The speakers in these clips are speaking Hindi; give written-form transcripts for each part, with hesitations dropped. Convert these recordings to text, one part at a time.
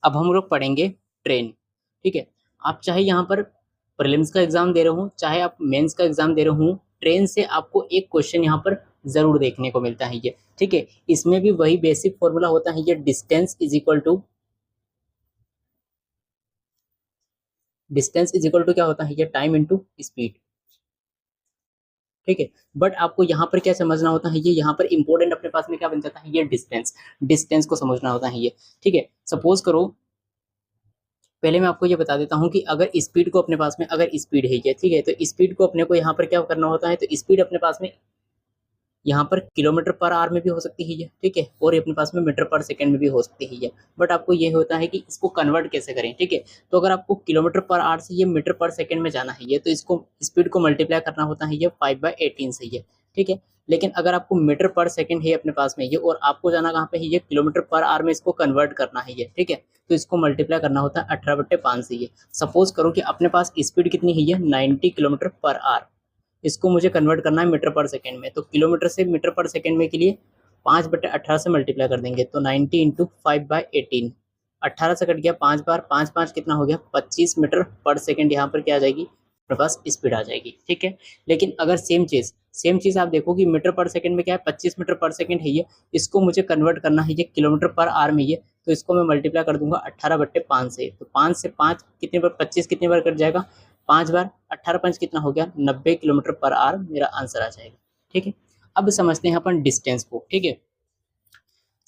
अब हम लोग पढ़ेंगे ट्रेन। ठीक है, आप चाहे यहाँ पर प्रीलिम्स का एग्जाम दे रहे हो, चाहे आप मेंस का एग्जाम दे रहे हो, ट्रेन से आपको एक क्वेश्चन यहाँ पर जरूर देखने को मिलता है ये। ठीक है, इसमें भी वही बेसिक फॉर्मूला होता है ये, डिस्टेंस इज इक्वल टू क्या होता है ये, टाइम इनटू स्पीड। ठीक है, बट आपको यहाँ पर क्या समझना होता है ये, यहाँ पर इंपॉर्टेंट अपने पास में क्या बन जाता है ये, डिस्टेंस को समझना होता है ये। ठीक है, सपोज करो, पहले मैं आपको ये बता देता हूँ कि अगर स्पीड को अपने पास में, अगर स्पीड है ये, ठीक है, तो स्पीड को अपने को यहाँ पर क्या करना होता है, तो स्पीड अपने पास में यहाँ पर किलोमीटर पर आवर में भी हो सकती है ये। ठीक है, और ये अपने पास में मीटर पर सेकंड में भी हो सकती है ये। बट आपको ये होता है कि इसको कन्वर्ट कैसे करें। ठीक है, तो अगर आपको किलोमीटर पर आवर से ये मीटर पर सेकंड में जाना है ये, तो इसको स्पीड को मल्टीप्लाई करना होता है ये 5/18 से ये। ठीक है, लेकिन अगर आपको मीटर पर सेकंड है अपने पास में ये, और आपको जाना कहाँ पे है ये, किलोमीटर पर आवर में इसको कन्वर्ट करना है ये। ठीक है, तो इसको मल्टीप्लाई करना होता है 18/5 से ये। सपोज करो कि अपने पास स्पीड कितनी है ये, 90 किलोमीटर पर आवर, इसको मुझे कन्वर्ट करना है मीटर पर सेकंड में। तो किलोमीटर से मीटर पर सेकंड में के लिए 5/18 से मल्टीप्लाई कर देंगे, तो 90 इंटू 5/18, 18 से कट गया 5 बार, 5 5 कितना हो गया, 25 मीटर पर सेकंड यहाँ पर क्या आ जाएगी, अपने पास स्पीड आ जाएगी। ठीक है, लेकिन अगर सेम चीज़ आप देखो कि मीटर पर सेकंड में क्या है, 25 मीटर पर सेकंड है ये, इसको मुझे कन्वर्ट करना है ये किलोमीटर पर आवर में ये, तो इसको मैं मल्टीप्लाई कर दूंगा 18/5 से। तो 5 से 5 कितने बार, 25 कितने बार कट जाएगा, 5 बार, 18×5 कितना हो गया, 90 किलोमीटर पर आवर मेरा आंसर आ जाएगा। ठीक है, अब समझते हैं अपन डिस्टेंस को। ठीक है,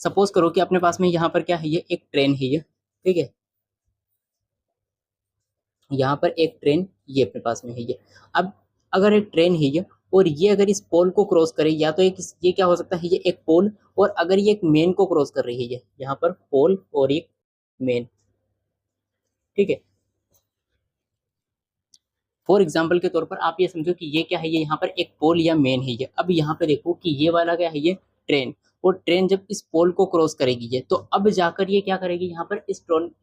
सपोज करो कि अपने पास में यहाँ पर क्या है ये, एक ट्रेन है ये। ठीक है, यहाँ पर एक ट्रेन ये अपने पास में है ये। अब अगर एक ट्रेन है ये, और ये अगर इस पोल को क्रॉस करे, या तो एक ये क्या हो सकता है ये, एक पोल, और अगर ये एक मेन को क्रॉस कर रही है ये, यहाँ पर पोल और एक मेन। ठीक है, फॉर एग्जाम्पल के तौर पर आप ये समझो कि ये क्या है ये, यहाँ पर एक पोल या मेन है ये। अब यहाँ पे देखो कि ये वाला क्या है ये, ट्रेन, और ट्रेन जब इस पोल को क्रॉस करेगी ये, तो अब जाकर ये क्या करेगी, यहाँ पर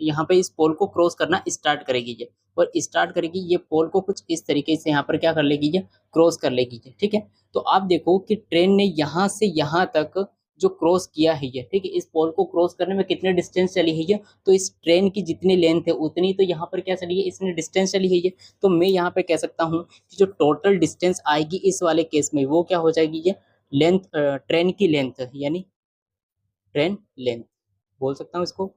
यहाँ पे इस पोल को क्रॉस करना स्टार्ट करेगी ये, और स्टार्ट करेगी ये पोल को कुछ इस तरीके से यहाँ पर क्या कर लेगी ये, क्रॉस कर लेगी ये। ठीक है, तो आप देखो कि ट्रेन ने यहाँ से यहाँ तक जो क्रॉस किया है ये, ठीक है, इस पोल को क्रॉस करने में कितने डिस्टेंस चली है ये, तो इस ट्रेन की जितनी लेंथ है उतनी तो यहाँ पर क्या चली है, इसने डिस्टेंस चली है ये। तो मैं यहाँ पे कह सकता हूँ कि जो टोटल डिस्टेंस आएगी इस वाले केस में, वो क्या हो जाएगी ये, लेंथ, ट्रेन की लेंथ, यानी ट्रेन लेंथ बोल सकता हूँ इसको।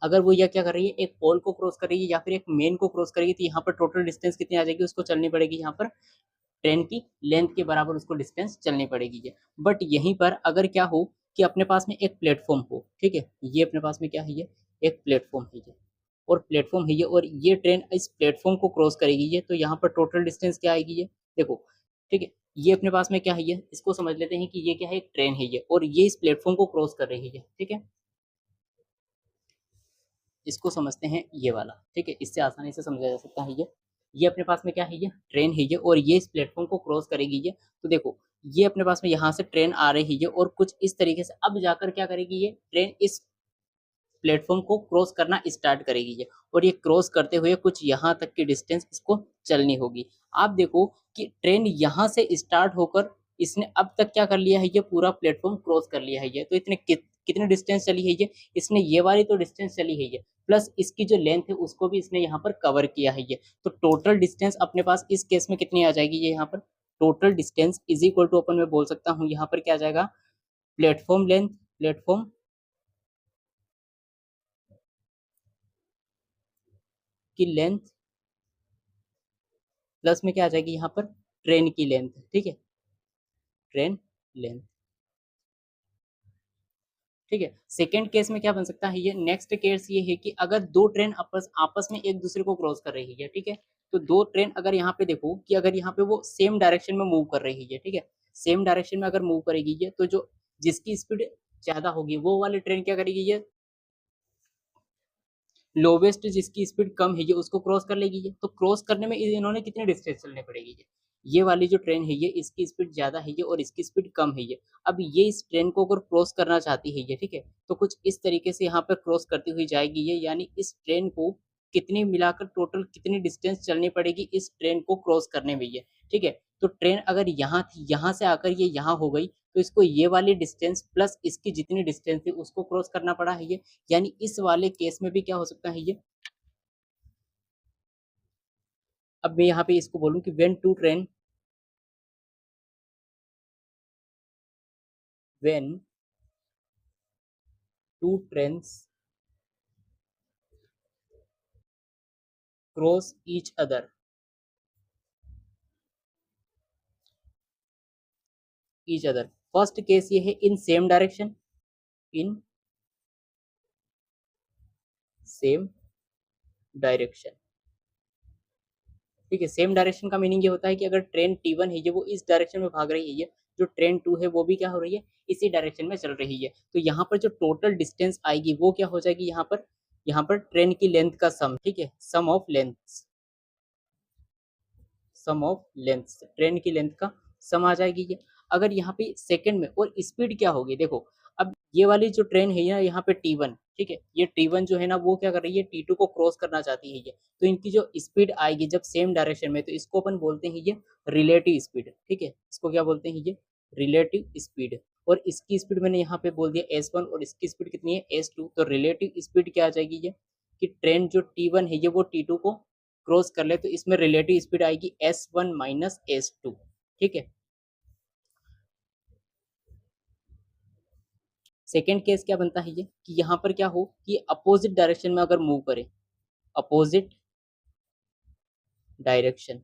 अगर वो यह क्या कर रही है, एक पोल को क्रॉस कर रही है या फिर एक मेन को क्रॉस करेगी, तो यहाँ पर टोटल डिस्टेंस कितनी आ जाएगी, उसको चलनी पड़ेगी यहाँ पर ट्रेन की लेंथ के बराबर उसको डिस्टेंस चलनी पड़ेगी ये। बट यहीं पर अगर क्या हो कि अपने पास में एक प्लेटफॉर्म हो, ठीक है, ये अपने पास में क्या है ये, एक प्लेटफॉर्म है ये, और प्लेटफॉर्म है ये, और ये ट्रेन इस प्लेटफॉर्म को क्रॉस करेगी ये, तो यहाँ पर टोटल डिस्टेंस क्या आएगी ये, देखो। ठीक है, ये अपने पास में क्या है ये, इसको समझ लेते हैं कि ये क्या है, एक ट्रेन है ये, और ये इस प्लेटफॉर्म को क्रॉस कर रही है। ठीक है, इसको समझते हैं ये वाला। ठीक है, इससे आसानी से समझा जा सकता है ये अपने पास में क्या है ये, ट्रेन है ये, और ये इस प्लेटफॉर्म को क्रॉस करेगी ये। तो देखो, ये अपने पास में यहाँ से ट्रेन आ रही है और कुछ इस तरीके से अब जाकर क्या करेगी ये ट्रेन, इस प्लेटफॉर्म को क्रॉस करना स्टार्ट करेगी ये, और ये क्रॉस करते हुए कुछ यहाँ तक की डिस्टेंस इसको चलनी होगी। आप देखो कि ट्रेन यहाँ से स्टार्ट होकर इसने अब तक क्या कर लिया है ये, पूरा प्लेटफॉर्म क्रॉस कर लिया है ये। तो इतने कितने डिस्टेंस चली है ये, इसने ये वाली तो डिस्टेंस चली है ये, प्लस इसकी जो लेंथ है उसको भी इसने यहाँ पर कवर किया है ये। तो टोटल डिस्टेंस अपने पास इस केस में कितनी आ जाएगी ये, यहाँ पर total distance is equal to अपन मैं बोल सकता हूँ यहाँ पर क्या आ जाएगा, प्लेटफॉर्म लेंथ, प्लेटफॉर्म की लेंथ प्लस में क्या आ जाएगी यहाँ पर, ट्रेन की लेंथ। ठीक है, ट्रेन लेंथ। ठीक है, सेकेंड केस में क्या बन सकता है ये, नेक्स्ट केस ये है कि अगर दो ट्रेन आपस आपस में एक दूसरे को क्रॉस कर रही है। ठीक है, तो दो ट्रेन अगर यहाँ पे देखो कि अगर यहाँ पे वो सेम डायरेक्शन में मूव कर रही है, ठीक है, सेम डायरेक्शन में अगर मूव करेगी ये, तो जो जिसकी स्पीड ज्यादा होगी वो वाली ट्रेन क्या करेगी ये, लोवेस्ट जिसकी स्पीड कम है ये उसको क्रॉस कर लेगी ये। तो क्रॉस करने में इन्होंने कितने डिस्टेंस चलने पड़ेगी ये वाली जो ट्रेन है ये, इसकी स्पीड ज्यादा है ये और इसकी स्पीड कम है ये। अब ये इस ट्रेन को अगर क्रॉस करना चाहती है ये, ठीक है, तो कुछ इस तरीके से यहाँ पर क्रॉस करती हुई जाएगी ये, यानी इस ट्रेन को कितनी मिलाकर टोटल कितनी डिस्टेंस चलनी पड़ेगी इस ट्रेन को क्रॉस करने में ये, ठीक है। तो ट्रेन अगर यहाँ थी, यहाँ से आकर ये यहाँ हो गई, तो इसको ये वाली डिस्टेंस प्लस इसकी जितनी डिस्टेंस थी उसको क्रॉस करना पड़ा है ये, यानी इस वाले केस में भी क्या हो सकता है ये। अब मैं यहाँ पे इसको बोलूँ कि when two trains cross each other, first case ये है इन सेम डायरेक्शन, इन सेम डायरेक्शन, ठीक है। सेम डायरेक्शन का मीनिंग ये होता है कि अगर ट्रेन T1 है ये वो इस डायरेक्शन में भाग रही है ये, जो ट्रेन 2 है वो भी क्या हो रही है, इसी डायरेक्शन में चल रही है। तो यहाँ पर जो टोटल डिस्टेंस आएगी वो क्या हो जाएगी, यहाँ पर ट्रेन की लेंथ का सम, ठीक है, सम ऑफ लेंथ, ट्रेन की लेंथ का सम आ जाएगी ये। अगर यहाँ पे सेकंड में, और स्पीड क्या होगी देखो, अब ये वाली जो ट्रेन है ना यहाँ पे T1, ठीक है, ये T1 जो है ना वो क्या कर रही है, T2 को क्रॉस करना चाहती है ये, तो इनकी जो स्पीड आएगी जब सेम डायरेक्शन में, तो इसको अपन बोलते हैं ये रिलेटिव स्पीड, ठीक है, इसको क्या बोलते हैं ये रिलेटिव स्पीड। और इसकी स्पीड मैंने यहाँ पे बोल दिया S1 और इसकी स्पीड कितनी है S2, तो रिलेटिव स्पीड क्या आ जाएगी ये, कि ट्रेन जो T1 है ये वो T2 को क्रॉस कर ले, तो इसमें रिलेटिव स्पीड आएगी S1 माइनस S2, ठीक है। सेकेंड केस क्या बनता है ये, कि यहाँ पर क्या हो कि अपोजिट डायरेक्शन में अगर मूव करे, अपोजिट डायरेक्शन,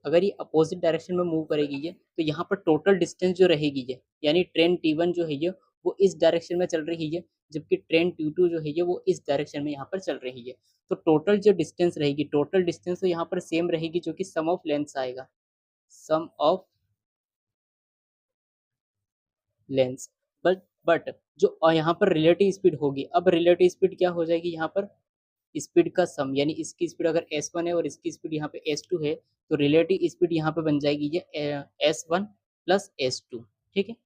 अगर ये अपोजिट डायरेक्शन में मूव करेगी ये, तो यहाँ पर टोटल डिस्टेंस जो रहेगी ये, यानी ट्रेन T1 जो है ये वो इस डायरेक्शन में चल रही है, जबकि ट्रेन T2 जो है ये वो इस डायरेक्शन में यहाँ पर चल रही है। तो टोटल जो डिस्टेंस रहेगी, टोटल डिस्टेंस तो यहाँ पर सेम रहेगी, जो कि सम ऑफ लेंथ आएगा, सम ऑफ लेंस। बट जो यहाँ पर रिलेटिव स्पीड होगी, अब रिलेटिव स्पीड क्या हो जाएगी, यहाँ पर स्पीड का सम, यानी इसकी स्पीड अगर S1 है और इसकी स्पीड यहाँ पे S2 है, तो रिलेटिव स्पीड यहाँ पे बन जाएगी ये S1 प्लस S2, ठीक है।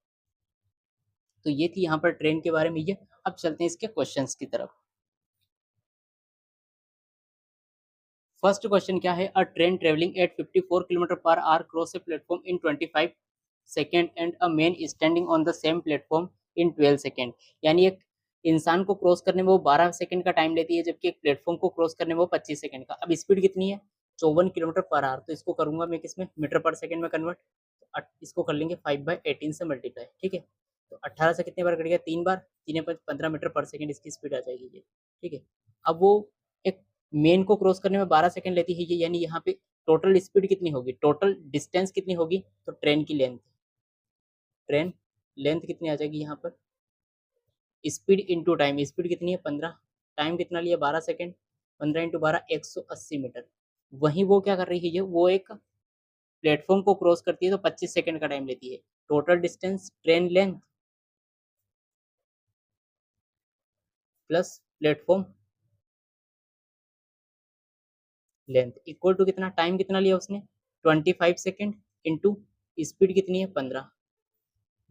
तो ये थी यहाँ पर ट्रेन के बारे में ये। अब चलते हैं इसके क्वेश्चंस की तरफ। फर्स्ट क्वेश्चन क्या है, अ train travelling at 54 kilometre per our cross a platform in 25 second and a man standing on the same platform in 12 second, यानी एक इंसान को क्रॉस करने में वो 12 सेकंड का टाइम लेती है, जबकि एक प्लेटफॉर्म को क्रॉस करने में वो 25 सेकंड का। अब स्पीड कितनी है, 54 किलोमीटर पर आवर, तो इसको करूंगा मैं किसमें, मीटर पर सेकंड में कन्वर्ट, तो इसको कर लेंगे 5/18 से मल्टीप्लाई, ठीक है। तो 18 से कितने बार कट गया, 3 बार, 3 15 मीटर पर सेकंड इसकी स्पीड आ जाएगी ये, ठीक है। अब वो एक मेन को क्रॉस करने में 12 सेकंड लेती है ये, यानी यहाँ पे टोटल स्पीड कितनी होगी, टोटल डिस्टेंस कितनी होगी, तो ट्रेन की लेंथ, ट्रेन लेंथ कितनी आ जाएगी यहाँ पर, स्पीड इंटू टाइम, स्पीड कितनी है 15, टाइम कितना लिया 12 सेकंड, 15 इंटू 12 180 मीटर। वहीं वो क्या कर रही है, वो एक प्लेटफॉर्म को क्रॉस करती है तो 25 सेकंड का टाइम लेती है। Total distance train length plus platform length equal to कितना, टाइम कितना लिया उसने 25 सेकंड इंटू स्पीड कितनी है 15,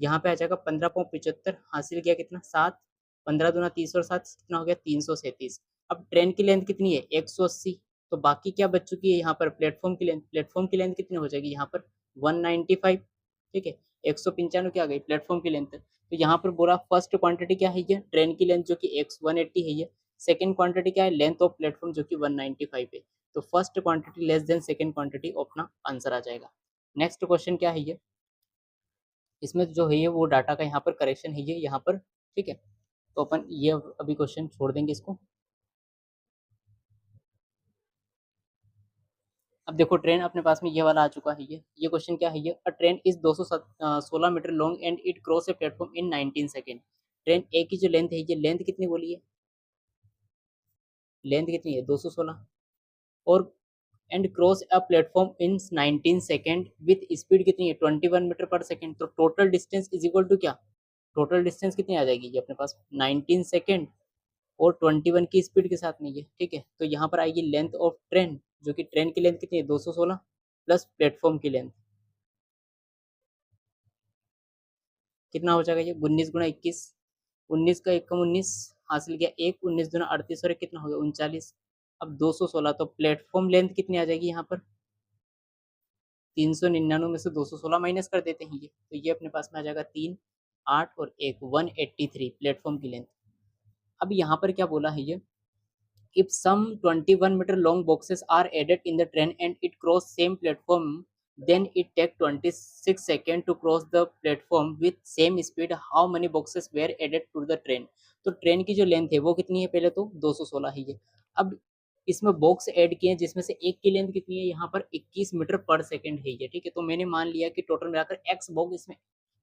यहाँ पे आ जाएगा 15.75, हासिल किया कितना 7, 15 दूना 30 और 7 कितना हो गया 337। अब ट्रेन की लेंथ कितनी है 180, तो बाकी क्या बच चुकी है यहाँ पर प्लेटफॉर्म की लेंथ, प्लेटफॉर्म की लेंथ कितनी हो जाएगी यहाँ पर 195, ठीक है। 195 क्या आ गई प्लेटफॉर्म की लेंथ। तो यहाँ पर बोला फर्स्ट क्वांटिटी क्या है ये ट्रेन की लेंथ जो कि 180 है ये, सेकेंड क्वांटिटी क्या है लेंथ ऑफ प्लेटफॉर्म जो कि 195 है। तो first quantity less than second quantity अपना आंसर आ जाएगा। नेक्स्ट क्वेश्चन क्या है ये, इसमें जो है ये वो डाटा का यहाँ पर करेक्शन है ये यहाँ पर, ठीक है। तो अपन ये अभी क्वेश्चन छोड़ देंगे इसको। अब देखो ट्रेन अपने पास में ये वाला आ चुका है ये क्वेश्चन क्या है ये, a train is 216 metre long and it cross a platform in 19 second. Train A की जो लेंथ है ये लेंथ कितनी बोली है, लेंथ कितनी है 216, और and cross a platform in 19 second with speed कितनी है 21 मीटर पर सेकेंड। तो total distance is equal to क्या, टोटल डिस्टेंस कितनी आ जाएगी ये अपने पास 19 सेकेंड और 21 की स्पीड के साथ में ये, ठीक है। तो यहाँ पर आएगी लेंथ ऑफ ट्रेन, जो कि ट्रेन की लेंथ कितनी है 216 प्लस प्लेटफॉर्म की लेंथ कितना हो जाएगा ये 19 गुणा 21, 19 का 1 कम 19 हासिल किया, 1 19 दूना 38 और 1 कितना हो गया 39। अब 216 तो प्लेटफॉर्म लेंथ कितनी आ जाएगी यहाँ पर 399 में से 216 माइनस कर देते हैं ये, तो ये अपने पास में आ जाएगा 3 8 और 1 183 प्लेटफॉर्म की लेंथ। अब यहाँ पर क्या बोला है ये, if some 21 meter long boxes are added in the train and it cross same platform, then it take 26 seconds to cross the platform with same speed, how many boxes were added to the train? तो ट्रेन की जो लेंथ है वो कितनी है, पहले तो 216 ही है। अब इसमें बॉक्स ऐड किए हैं जिसमें से एक की लेंथ कितनी है यहाँ पर 21 मीटर पर सेकंड है ये, ठीक है। तो मैंने मान लिया कि टोटल मिलाकर एक्स बॉक्स, इसमें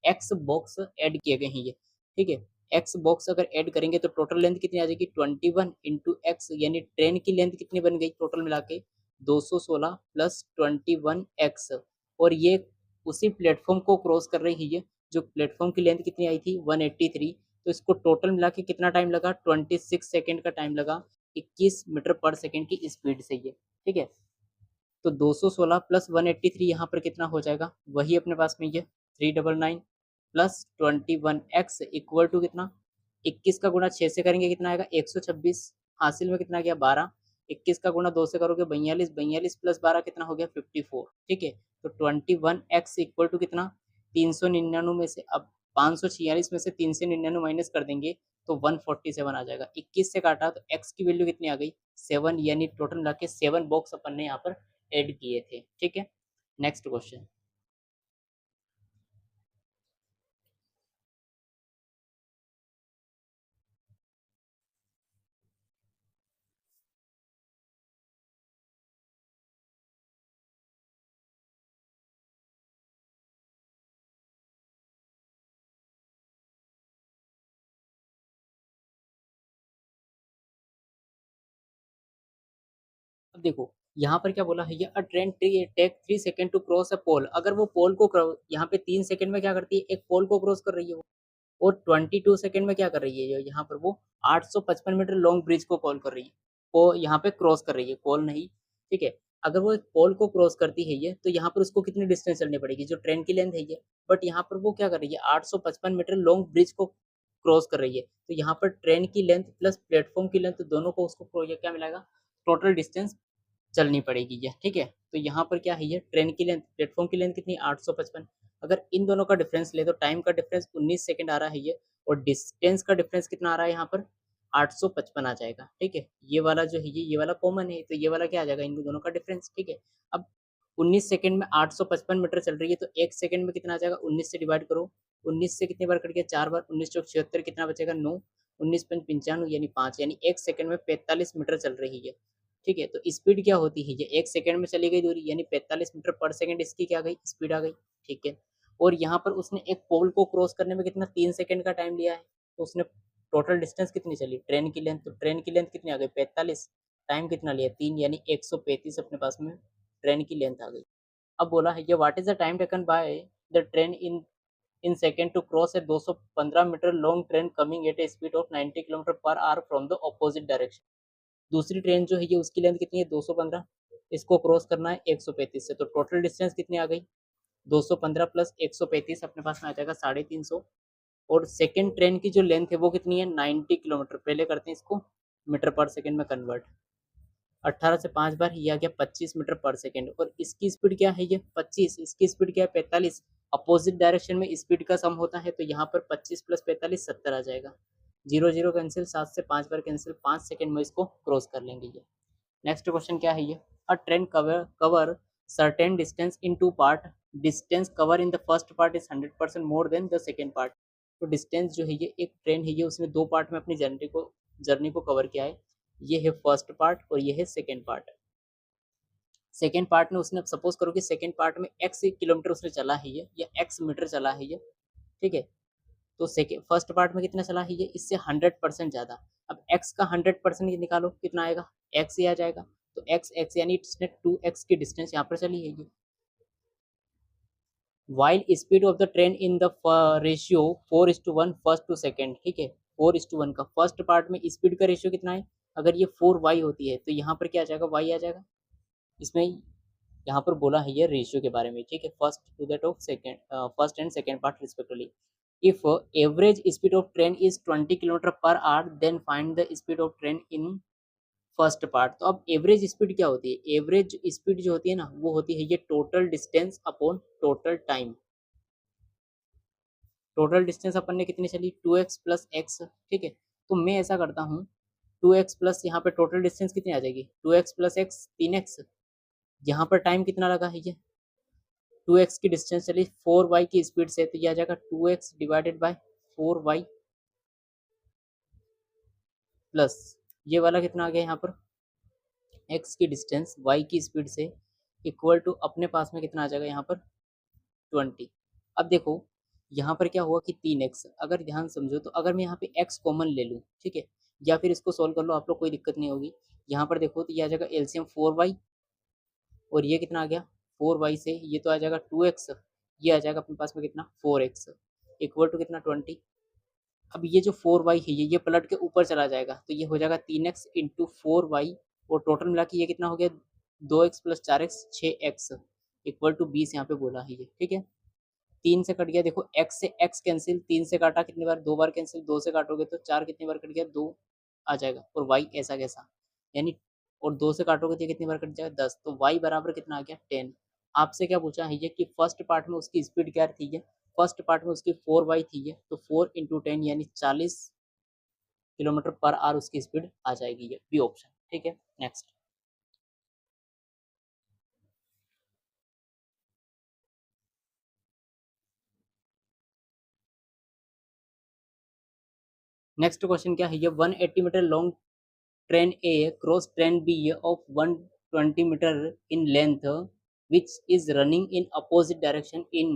एक्स बॉक्स ऐड किए गए हैं ये, ठीक है। एक्स बॉक्स अगर ऐड करेंगे तो टोटल लेंथ कितनी आ जाएगी 21 इंटू एक्स, यानी ट्रेन की लेंथ कितनी बन गई टोटल मिला के 216 प्लस 21 एक्स, और ये उसी प्लेटफॉर्म को क्रॉस कर रही है ये, जो प्लेटफॉर्म की लेंथ कितनी आई थी 183, तो इसको टोटल मिला के कितना टाइम लगा 26 सेकेंड का टाइम लगा 21 मीटर पर सेकेंड की स्पीड से ये, ठीक है। तो 216 प्लस 183 यहाँ पर कितना हो जाएगा, वही अपने पास में ये 399 प्लस 21x इक्वल टू कितना 21 का गुणा 6 से करेंगे कितना आएगा 126, हासिल में कितना गया 12, 21 का गुणा 2 से करोगे 42, 42 प्लस 12 कितना हो गया 54, ठीक है। तो 21x इक्वल टू कितना 399 में से, अब 546 में से 399 माइनस कर देंगे तो 147 आ जाएगा। 21 से काटा तो x की वैल्यू कितनी आ गई 7, यानी टोटल मिला के 7 बॉक्स अपन ने यहाँ पर ऐड किए थे, ठीक है। नेक्स्ट क्वेश्चन, अब देखो यहाँ पर क्या बोला है ये, a train take 3 second to cross a pole, अगर वो पोल को यहाँ पे 3 सेकंड में क्या करती है, एक पोल को क्रॉस कर रही है वो, और 22 सेकंड में क्या कर रही है यहाँ पर वो 855 मीटर लॉन्ग ब्रिज को कॉल कर रही है, वो यहाँ पे क्रॉस कर रही है, पोल नहीं, ठीक है। अगर वो पोल को क्रॉस करती है ये, तो यहाँ पर उसको कितनी डिस्टेंस चलनी पड़ेगी, जो ट्रेन की लेंथ है ये, बट यहाँ पर वो क्या कर रही है 855 मीटर लॉन्ग ब्रिज को क्रॉस कर रही है, तो यहाँ पर ट्रेन की लेंथ प्लस प्लेटफॉर्म की लेंथ दोनों को उसको ये क्या मिलेगा, टोटल डिस्टेंस चलनी पड़ेगी ये, ठीक है। तो यहाँ पर क्या है ये ट्रेन की लेंथ, प्लेटफॉर्म की लेंथ कितनी 855, अगर इन दोनों का डिफरेंस ले तो टाइम का डिफरेंस 19 सेकंड आ रहा है ये, और डिस्टेंस का डिफरेंस कितना आ रहा है यहाँ पर 855 आ जाएगा, ठीक है। ये वाला जो है ये वाला कॉमन है, तो ये वाला क्या आ जाएगा इन दोनों का डिफरेंस, ठीक है। अब 19 सेकंड में 855 मीटर चल रही है, तो एक सेकंड में कितना आ जाएगा 19 से डिवाइड करो, 19 से कितनी बार कट गया 4 बार, 19 चौक 76 कितना बचेगा 9, 19 पंच 95 यानी 5, यानी एक सेकंड में 45 मीटर चल रही है, ठीक है। तो स्पीड क्या होती है ये, एक सेकंड में चली गई दूरी यानी 45 मीटर पर सेकंड इसकी क्या गई स्पीड आ गई, ठीक है। और यहाँ पर उसने एक पोल को क्रॉस करने में कितना 3 सेकंड का टाइम लिया है, तो उसने टोटल डिस्टेंस कितनी चली ट्रेन की लेंथ, तो ट्रेन की लेंथ कितनी आ गई 45, टाइम कितना लिया 3 यानी 135 अपने पास में ट्रेन की लेंथ आ गई। अब बोला है ये what is the time taken by the train in second to cross a 215 metre long train coming at a speed of 90 kilometre per hour from the opposite direction. दूसरी ट्रेन जो है ये उसकी लेंथ कितनी है 215, इसको क्रॉस करना है 135 से, तो टोटल डिस्टेंस कितनी आ गई 215 प्लस 135 अपने पास में आ जाएगा 350, और सेकेंड ट्रेन की जो लेंथ है वो कितनी है 90 किलोमीटर, पहले करते हैं इसको मीटर पर सेकेंड में कन्वर्ट, 18 से 5 बार ये आ गया 25 मीटर पर सेकेंड, और इसकी स्पीड क्या है ये 25, इसकी स्पीड क्या है 45, अपोजिट डायरेक्शन में स्पीड का सम होता है, तो यहाँ पर 25 प्लस 45 70 आ जाएगा, 0 0 कैंसिल, 7 से 5 बार कैंसिल, 5 सेकेंड में इसको क्रॉस कर लेंगे ये। नेक्स्ट क्वेश्चन क्या है ये, a train cover certain distance in two part, distance cover in the first part is 100% more than the second part. तो डिस्टेंस जो है ये एक ट्रेन है ये उसने दो पार्ट में अपनी जर्नी को कवर किया है, ये है फर्स्ट पार्ट और ये है सेकेंड पार्ट। सेकेंड पार्ट में उसने सपोज करो कि सेकेंड पार्ट में एक्स किलोमीटर उसने चला है ये, या एक्स मीटर चला है ये, ठीक है। तो सेकेंड फर्स्ट पार्ट में कितना चला है ये इससे 100% ज़्यादा। अब x का 100% निकालो कितना आएगा, x ही आ जाएगा, तो x यानी इसने 2x की डिस्टेंस यहाँ पर चली है ये। While speed of the train in the ratio 4:1 first to second, ठीक है 4:1 का फर्स्ट पार्ट में स्पीड का रेशियो कितना है, अगर ये 4y होती है तो यहाँ पर क्या आ जाएगा y आ जाएगा, इसमें यहाँ पर बोला है ये रेशियो के बारे में, ठीक है first to that of second, first and second part respectively. If average speed of train is 20 kilometre per hour then find the speed of train in first part. तो अब एवरेज स्पीड क्या होती है? एवरेज स्पीड जो होती है ना वो होती है ये total distance upon total time. Total distance अपन ने कितनी चली 2x प्लस एक्स, ठीक है। तो मैं ऐसा करता हूँ 2x प्लस यहाँ पे टोटल डिस्टेंस कितनी आ जाएगी 2x प्लस एक्स 3x, यहाँ पर टाइम कितना लगा है ये 2x की डिस्टेंस चली 4y की स्पीड से, तो ये आ जाएगा 2x divided by 4y plus ये वाला कितना आ गया यहाँ पर x की डिस्टेंस y की स्पीड से इक्वल टू अपने पास में कितना आ जाएगा यहाँ पर 20। अब देखो यहाँ पर क्या हुआ कि 3x, अगर ध्यान समझो तो अगर मैं यहाँ पे x कॉमन ले लूँ, ठीक है, या फिर इसको सॉल्व कर लो आप लोग, कोई दिक्कत नहीं होगी। यहाँ पर देखो तो ये आ जाएगा एलसीएम 4y और ये कितना आ गया 4y से ये तो आ जाएगा 2x, ये आ जाएगा अपने पास में कितना 4x इक्वल टू कितना 20। अब ये जो 4y है ये पलट के ऊपर चला जाएगा तो ये हो जाएगा 3x इंटू 4y और टोटल मिला के ये कितना हो गया 2x plus 4x 6x equal to 20 यहाँ पे बोला है ये, ठीक है। 3 से कट गया, देखो x से x कैंसिल, 3 से काटा कितनी बार 2 बार कैंसिल, 2 से काटोगे तो 4 कितनी बार कट गया 2 आ जाएगा और y ऐसा कैसा यानी, और 2 से काटोगे तो ये कितनी बार कट जाएगा 10, तो y बराबर कितना आ गया 10। आपसे क्या पूछा है ये कि फर्स्ट पार्ट में उसकी स्पीड क्या थी है, फर्स्ट पार्ट में उसकी 4y थी है, तो 4 इंटू 10 यानी 40 किलोमीटर पर आवर उसकी स्पीड आ जाएगी, ये बी ऑप्शन, ठीक है। नेक्स्ट नेक्स्ट क्वेश्चन क्या है ये 180 metre long train A cross train B of 120 metre in length which is running in opposite direction in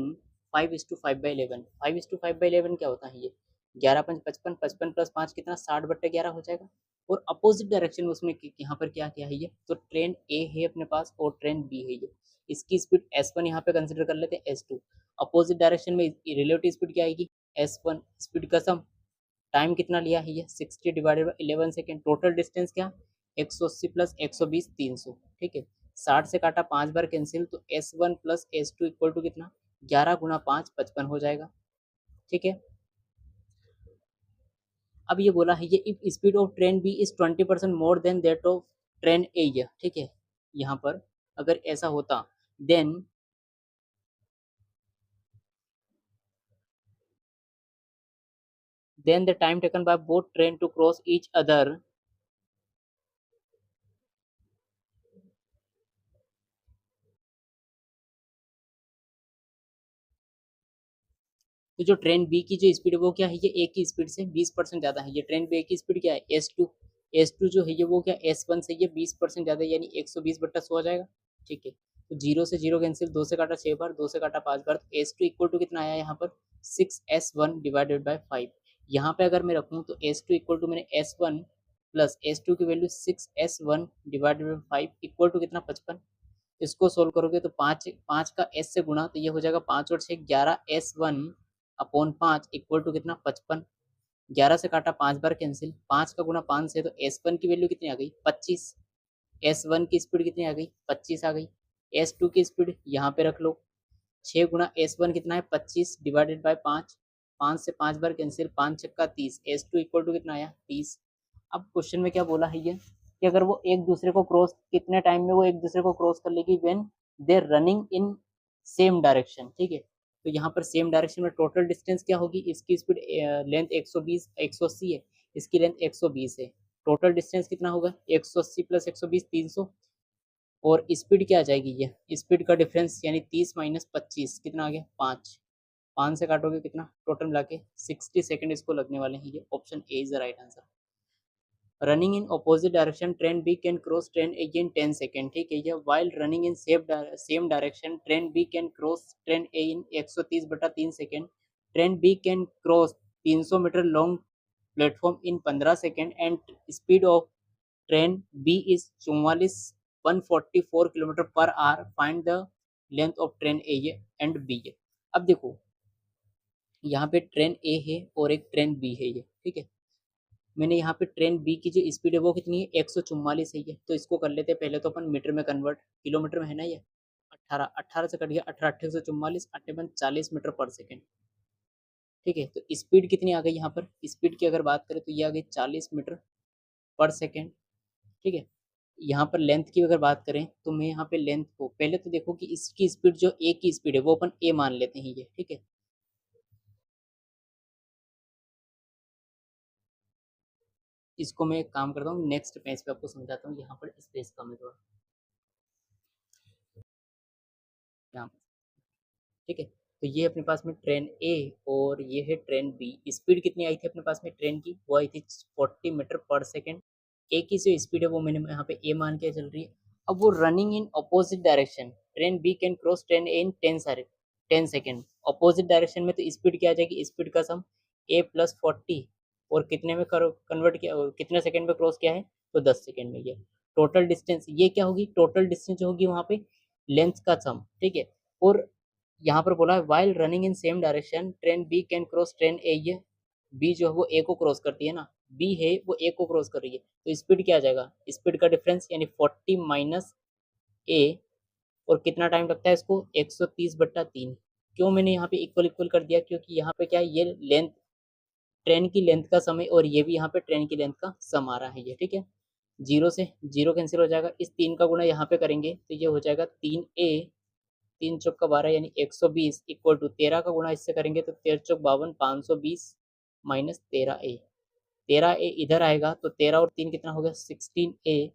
5:5/11। 5:5/11 क्या होता है ये 11 5 55, 55 प्लस 5 कितना 60/11 हो जाएगा। और अपोजिट डायरेक्शन में उसमें यहाँ पर क्या क्या है ये, तो ट्रेन ए है अपने पास और ट्रेन बी है ये, इसकी स्पीड S1 यहाँ पे कंसिडर कर लेते हैं S2। अपोजिट डायरेक्शन में रिलेटिव स्पीड क्या आएगी S1, स्पीड का सम, टाइम कितना लिया है ये 60 divided by 11 second, total distance क्या 180 प्लस 120 300, ठीक है। 60 से काटा 5 बार कैंसिल तो S1 plus S2 equal to कितना 11 गुना 5 55 हो जाएगा, ठीक है। अब ये बोला है ये if speed of train B is 20% more than that of train A, ठीक है। यहाँ पर अगर ऐसा होता देन the time taken by both train to cross each other, तो जो ट्रेन बी की जो स्पीड है वो क्या है ये ए की स्पीड से 20% ज़्यादा है। ये ट्रेन बी की स्पीड क्या है S2, S2 जो है ये वो क्या S1 से ये 20% ज़्यादा है यानी 120/100 हो जाएगा, ठीक है। तो जीरो से जीरो कैंसिल, 2 से काटा 6 बार, 2 से काटा 5 बार, तो S2 इक्वल टू कितना आया यहाँ पर 6S1 डिवाइडेड बाई 5। यहाँ पे अगर मैं रखूँ तो S2 इक्वल टू मैंने S1 प्लस S2 की value 6S1 divided by 5 equal to कितना 55। इसको सोल्व करोगे तो 5 5 का S से गुणा तो ये हो जाएगा 5 और 6 11S1 अपॉन 5 इक्वल टू कितना 55। 11 से काटा 5 बार कैंसिल, 5 का गुणा 5 से तो S1 की वैल्यू कितनी आ गई 25, S1 की स्पीड कितनी आ गई 25 आ गई। S2 की स्पीड यहाँ पे रख लो, 6 गुणा S1 कितना है 25 डिवाइडेड बाय 5, 5 से 5 बार कैंसिल, 5 छक्का 30, S2 इक्वल टू कितना आया 30। अब क्वेश्चन में क्या बोला है ये कि अगर वो एक दूसरे को क्रॉस कितने टाइम में वो एक दूसरे को क्रॉस कर लेगी when they running in same direction, ठीक है। तो यहाँ पर सेम डायरेक्शन में टोटल डिस्टेंस क्या होगी, इसकी स्पीड लेंथ 120 180 है, इसकी लेंथ 120 है, टोटल डिस्टेंस कितना होगा 180 प्लस 120 300, और स्पीड क्या आ जाएगी ये स्पीड का डिफरेंस यानी 30 माइनस 25 कितना आ गया 5, 5 से काटोगे कितना टोटल मिला के 60 सेकेंड इसको लगने वाले हैं, ये option A is the right answer. Running in opposite direction train B can cross train A in 10 second, ठीक है। ये while running in same direction train B can cross train A in 130/3 second, train B can cross 300 metre long platform in 15 second and speed of train B is 44 144 kilometre per hour, find the length of train A and B. अब देखो यहाँ पे ट्रेन ए है और एक ट्रेन बी है ये, ठीक है। मैंने यहाँ पे ट्रेन बी की जो स्पीड है वो कितनी है 144 है ये, तो इसको कर लेते हैं पहले तो अपन मीटर में कन्वर्ट, किलोमीटर में है ना ये 18 18 से कट गया 18 18 144 8 40 मीटर पर सेकेंड, ठीक है। तो स्पीड कितनी आ गई यहाँ पर, स्पीड की अगर बात करें तो ये आ गई 40 मीटर पर सेकेंड। ठीक है। यहाँ पर लेंथ की अगर बात करें तो मैं यहाँ पे लेंथ को पहले तो देखो कि इसकी स्पीड जो ए की स्पीड है वो अपन ए मान लेते हैं ये, ठीक है। इसको मैं एक काम करता हूँ, नेक्स्ट पेज पे आपको समझाता हूँ, यहाँ पर स्पेस कम है थोड़ा, यहाँ पर, ठीक है। तो ये अपने पास में ट्रेन ए और ये है ट्रेन बी। स्पीड कितनी आई थी अपने पास में ट्रेन की, वो आई थी 40 मीटर पर सेकेंड। ए की जो स्पीड है वो मैंने यहाँ पे ए मान के चल रही है। अब वो running in opposite direction, train B can cross train A in 10 second. Opposite direction में तो स्पीड क्या आ जाएगी, स्पीड का सम ए प्लस 40, और कितने में कन्वर्ट किया, कितने सेकेंड में क्रॉस किया है, तो 10 सेकेंड में। ये टोटल डिस्टेंस, ये क्या होगी, टोटल डिस्टेंस जो होगी वहाँ पे लेंथ का सम, ठीक है। और यहाँ पर बोला है while running in same direction train B can cross train A, ये बी जो है वो ए को क्रॉस करती है ना, बी है वो ए को क्रॉस कर रही है, तो स्पीड क्या आ जाएगा, स्पीड का डिफरेंस यानी 40 माइनस ए, और कितना टाइम लगता है इसको, 130/3। क्यों मैंने यहाँ पे इक्वल इक्वल कर दिया, क्योंकि यहाँ पे क्या है, ये लेंथ, ट्रेन की लेंथ का समय, और ये भी यहाँ पे ट्रेन की लेंथ का सम आ रहा है ये, ठीक है। जीरो से जीरो कैंसिल हो जाएगा, इस 3 का गुणा यहाँ पे करेंगे तो ये हो जाएगा 3a, 3 चौक का 12 यानी 120 इक्वल टू 13 का गुणा इससे करेंगे तो 13 चौक 52, 520 माइनस 13a। 13a इधर आएगा तो 13 और 3 कितना हो गया 16a,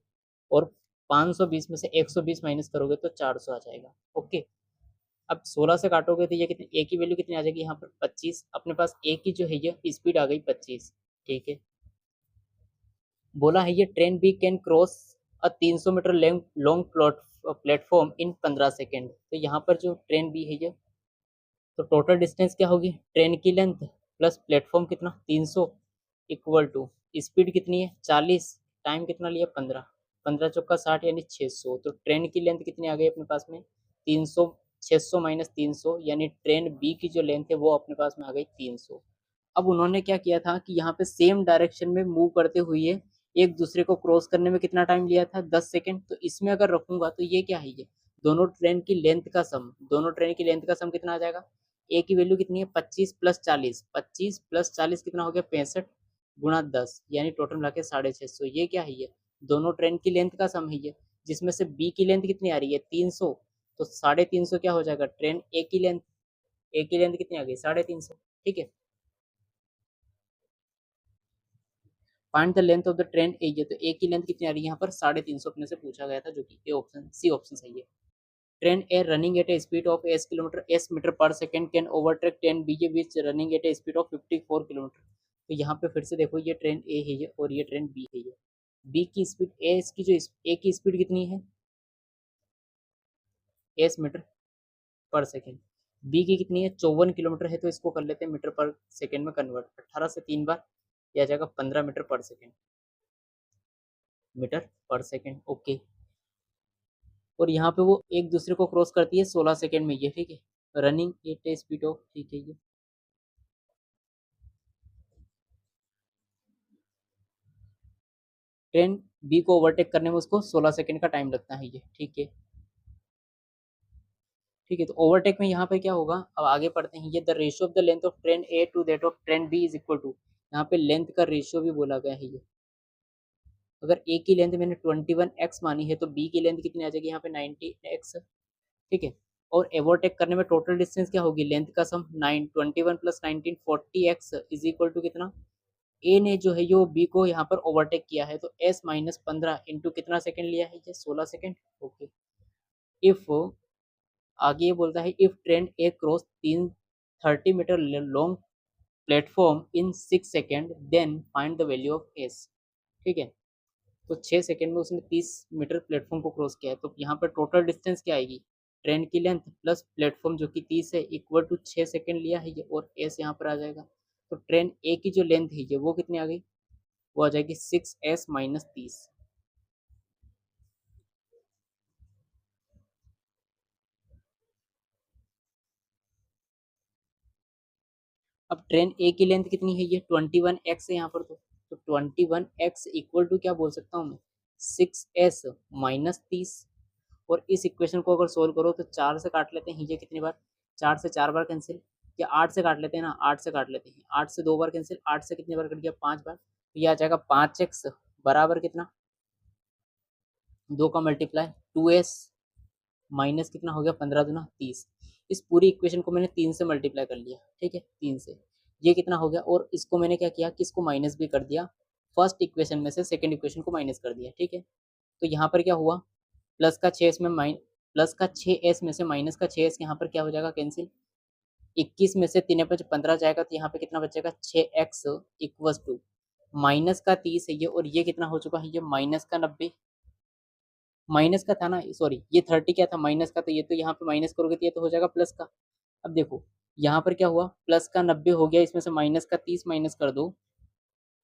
और 520 में से 120 माइनस करोगे तो 400 आ जाएगा। ओके। अब 16 से काटोगे तो ये कितनी, ए की वैल्यू कितनी आ जाएगी यहाँ पर 25। अपने पास ए की जो है ये स्पीड आ गई 25, ठीक है। बोला है ये train B can cross a 300 metre long platform in 15 second. तो यहाँ पर जो ट्रेन बी है ये, तो टोटल डिस्टेंस क्या होगी, ट्रेन की लेंथ प्लस प्लेटफॉर्म कितना 300 इक्वल टू स्पीड कितनी है 40, टाइम कितना लिया 15, 15 चौका 60 यानी 600। तो ट्रेन की लेंथ कितनी आ गई अपने पास में 300, 600 माइनस 300 यानी ट्रेन बी की जो लेंथ है वो अपने पास में आ गई 300। अब उन्होंने क्या किया था कि यहाँ पे सेम डायरेक्शन में मूव करते हुए एक दूसरे को क्रॉस करने में कितना टाइम लिया था 10 सेकेंड। तो इसमें अगर रखूंगा तो ये क्या है, ये दोनों ट्रेन की लेंथ का सम, दोनों ट्रेन की लेंथ का सम कितना आ जाएगा, ए की वैल्यू कितनी है 25 + 40, 25 + 40 कितना हो गया 65 गुणा 10 यानी टोटल मिला के 650। ये क्या है, ये दोनों ट्रेन की लेंथ का सम है ये, जिसमें से बी की लेंथ कितनी आ रही है 300, तो 350 क्या हो जाएगा ट्रेन ए की लेंथ, ए की लेंथ कितनी आ गई 350, ठीक है। Find the length of the train A, ये तो ए की लेंथ कितनी आ रही है यहाँ पर 350 अपने से पूछा गया था, जो कि ए ऑप्शन, सी ऑप्शन सही है। Train A running at a speed of S metre per second can overtake train B which running at a speed of 54 kilometre. तो यहाँ पे फिर से देखो ये ट्रेन ए है ये, और ये ट्रेन बी है ये। बी की स्पीड, ए की जो ए की स्पीड कितनी है S metre per second, B की कितनी है 54 किलोमीटर है, तो इसको कर लेते हैं मीटर पर सेकेंड में कन्वर्ट, 18 से 3 बार यह आ जाएगा 15 metre per second, metre per second. Okay. और यहाँ पे वो एक दूसरे को क्रॉस करती है 16 सेकेंड में ये, ठीक है। Running at a speed of, ठीक है ये। ट्रेन बी को ओवरटेक करने में उसको 16 सेकेंड का टाइम लगता है ये, ठीक है। ठीक है, तो ओवरटेक में यहाँ पे क्या होगा, अब आगे पढ़ते हैं, ये the ratio of the length of train A to that of train B is equal to, यहाँ पे लेंथ का रेशियो भी बोला गया है ये। अगर ए की लेंथ मैंने 21x मानी है तो बी की लेंथ कितनी आ जाएगी यहाँ पे 90x, ठीक है। और ओवरटेक करने में टोटल डिस्टेंस क्या होगी, लेंथ का सम 21 + 19 40x इज इक्वल टू कितना, ए ने जो है ये बी को यहाँ पर ओवरटेक किया है तो s माइनस 15 इंटू कितना सेकंड लिया है ये 16 सेकंड। ओके। इफ आगे ये बोलता है if train A cross 30 metre long platform in 6 second then find the value of S, ठीक है। तो 6 सेकेंड में उसने 30 मीटर प्लेटफॉर्म को क्रॉस किया है, तो यहाँ पर टोटल डिस्टेंस क्या आएगी, ट्रेन की लेंथ प्लस प्लेटफॉर्म जो कि 30 है इक्वल टू 6 सेकेंड लिया है ये, और एस यहाँ पर आ जाएगा। तो ट्रेन ए की जो लेंथ है ये वो कितनी आ गई, वो आ जाएगी 6s माइनस 30। अब ट्रेन ए की लेंथ कितनी है ये 21x है यहाँ पर, तो 21x इक्वल टू क्या बोल सकता हूँ मैं 6s माइनस 30। और इस इक्वेशन को अगर सोल्व करो तो 4 से काट लेते हैं ये कितनी बार, 4 से 4 बार कैंसिल, कि 8 से काट लेते हैं ना, 8 से काट लेते हैं, 8 से 2 बार कैंसिल, 8 से कितने बार कट गया, 5 बार, तो ये आ जाएगा 5x बराबर कितना, 2 का मल्टीप्लाई 2s माइनस कितना हो गया, 15 दूना 30। इस पूरी इक्वेशन को मैंने 3 से मल्टीप्लाई कर लिया, ठीक है, 3 से, ये कितना हो गया, और इसको मैंने क्या किया कि इसको माइनस भी कर दिया, फर्स्ट इक्वेशन में से सेकंड इक्वेशन को माइनस कर दिया, ठीक है। तो यहाँ पर क्या हुआ, प्लस का 6s में प्लस का 6s में से माइनस का 6s यहाँ पर क्या हो जाएगा, कैंसिल, 21 में से 3 5 15 जाएगा, तो यहाँ पे कितना बचेगा, 6x इक्वल्स टू माइनस का 30 है ये, और ये कितना हो चुका है, ये माइनस का 90, माइनस का था ना, सॉरी ये 30 क्या था, माइनस का, तो ये तो यहाँ पे माइनस करोगे तो ये तो हो जाएगा प्लस का। अब देखो यहाँ पर क्या हुआ, प्लस का 90 हो गया, इसमें से माइनस का 30 माइनस कर दो,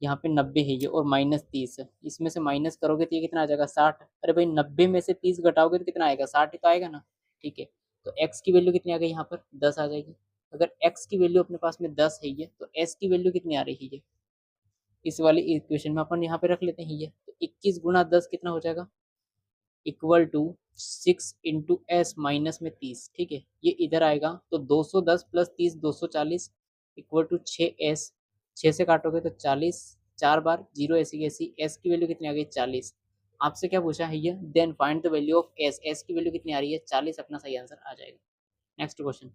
यहाँ पे 90 है ये, और माइनस 30 इसमें से माइनस करोगे तो ये कितना आ जाएगा, 60। अरे भाई 90 में से 30 घटाओगे तो कितना आएगा, 60 ही तो आएगा ना, ठीक है। तो x की वैल्यू कितनी आ गई, यहाँ पर 10 आ जाएगी। अगर x की वैल्यू अपने पास में 10 है ये, तो s की वैल्यू कितनी आ रही है, इस वाली इक्वेशन में अपन यहाँ पे रख लेते हैं ये, तो 21 गुना 10 कितना हो जाएगा, equal to 6 into S minus में 30, ठीक है, ये इधर आएगा, तो 210 प्लस 30 240 इक्वल टू 6s, 6 से काटोगे तो 40, 4 बार जीरो ऐसी कैसी, एस की वैल्यू कितनी आ गई, 40। आपसे क्या पूछा है ये, then find the value of S, S की वैल्यू कितनी आ रही है, 40, अपना सही आंसर आ जाएगा। नेक्स्ट क्वेश्चन,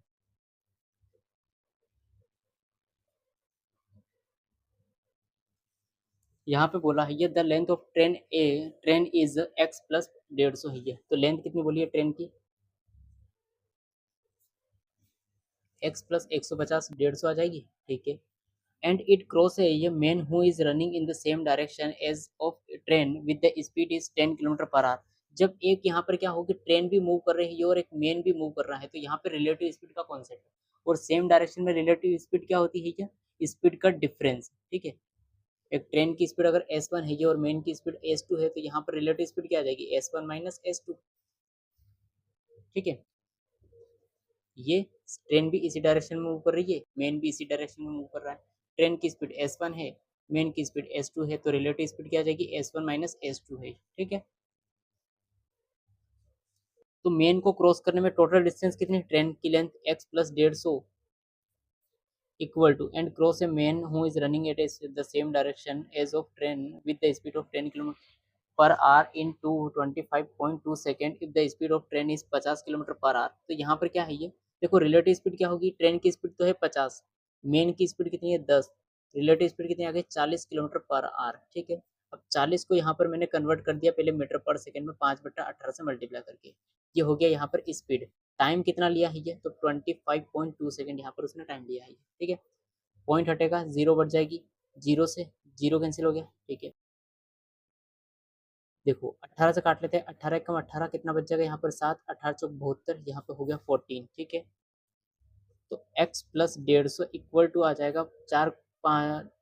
यहाँ पे बोला है ये, the length of train is x plus 150 है ये, तो लेंथ कितनी बोली है ट्रेन की, x प्लस 150 150 आ जाएगी, ठीक है। And it cross a man who is running in the same direction as of train with the speed is 10 kilometre per hour. जब एक यहाँ पर क्या होगी, ट्रेन भी मूव कर रही है और एक मैन भी मूव कर रहा है, तो यहाँ पे रिलेटिव स्पीड का कॉन्सेप्ट है, और सेम डायरेक्शन में रिलेटिव स्पीड क्या होती है, क्या, स्पीड का डिफरेंस, ठीक है। एक ट्रेन की स्पीड अगर s1 है और मेन की स्पीड s2 है, तो यहाँ पर रिलेटिव स्पीड क्या आ जाएगी, s1 माइनस s2, ठीक है। ये ट्रेन भी इसी डायरेक्शन में मूव कर रही है, मेन भी इसी डायरेक्शन में मूव कर रहा है, ट्रेन की स्पीड s1 है, मेन की स्पीड s2 है, तो रिलेटिव स्पीड क्या आ जाएगी, s1 माइनस s2 है, ठीक है। तो मेन को क्रॉस करने में टोटल डिस्टेंस कितनी, ट्रेन की length x plus 150 equal to and cross a man who is running at the same direction as of train with the speed of 10 kilometre per hour in 25.2 second if the speed of train is 50 kilometre per hour. तो यहाँ पर क्या है ये, देखो रिलेटिव स्पीड क्या होगी, ट्रेन की स्पीड तो है 50, मेन की स्पीड कितनी है 10, रिलेटिव स्पीड कितनी आ गई 40 किलोमीटर पर आर, ठीक है। अब 40 को यहाँ पर मैंने कन्वर्ट कर दिया पहले मीटर पर सेकेंड में, 5/18 से मल्टीप्लाई करके, ये हो गया यहाँ पर स्पीड। टाइम कितना लिया है ये, तो 25.2 सेकेंड यहाँ पर उसने टाइम लिया है, ठीक है। पॉइंट हटेगा, जीरो बढ़ जाएगी, जीरो से जीरो कैंसिल हो गया, ठीक है। देखो 18 से काट लेते हैं, 18 कम 18 कितना बच जाएगा यहाँ पर 7, 18 चौक 72, यहाँ पे हो गया 14, ठीक है। तो x प्लस 150 इक्वल टू आ जाएगा, चार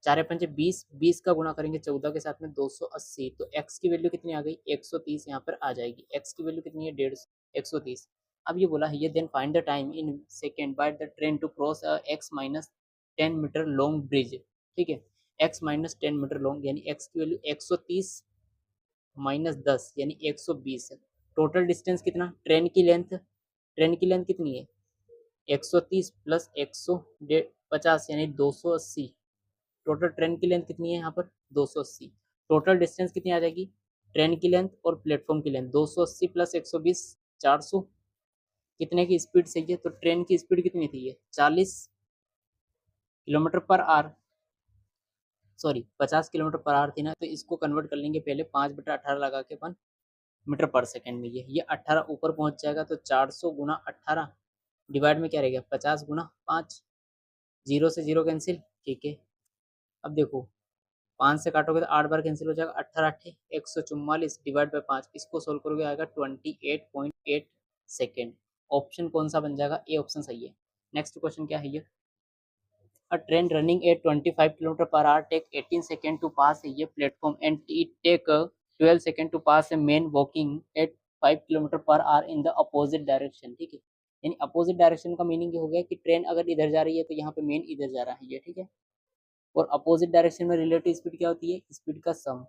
चार पंजे 20, 20 का गुणा करेंगे 14 के साथ में 280, तो x की वैल्यू कितनी आ गई, 130 यहाँ पर आ जाएगी, x की वैल्यू कितनी है 150, 130। अब ये बोला है ये, then find the time in second by the train to cross x minus 10 metre long bridge, ठीक है, x माइनस 10 मीटर लॉन्ग, यानी x की वैल्यू 130 माइनस 10 यानी 120 है। टोटल डिस्टेंस कितना, ट्रेन की लेंथ कितनी है 130 प्लस 150 यानी 280, टोटल ट्रेन की लेंथ कितनी है यहाँ पर 280। टोटल डिस्टेंस कितनी आ जाएगी, ट्रेन की लेंथ और प्लेटफॉर्म की लेंथ 280 प्लस 120 400, कितने की स्पीड सही है, तो ट्रेन की स्पीड कितनी थी ये 40 kilometre per our, sorry 50 kilometre per our थी ना, तो इसको कन्वर्ट कर लेंगे पहले 5/18 लगा के अपन मीटर पर सेकेंड में, ये 18 ऊपर पहुंच जाएगा, तो 400 गुना 18 डिवाइड में क्या रहेगा 50 गुना 5, जीरो से जीरो कैंसिल, ठीक है। अब देखो 5 से काटोगे तो 8 बार कैंसिल हो जाएगा, 18 8 144 डिवाइड बाई 5, इसको सोल्व करोगे आएगा 28.8 सेकेंड। ऑप्शन कौन सा बन जाएगा, ए ऑप्शन सही है। नेक्स्ट क्वेश्चन क्या है ये, a train running at 25 km per hour take 18 seconds to pass a platform and it take 12 seconds to pass a man walking at 5 km per hour in the opposite direction, ठीक है। यानी अपोजिट डायरेक्शन का मीनिंग ये हो गया कि ट्रेन अगर इधर जा रही है तो यहाँ पे मेन इधर जा रहा है ये, ठीक है। और अपोजिट डायरेक्शन में रिलेटिव स्पीड क्या होती है, स्पीड का sum.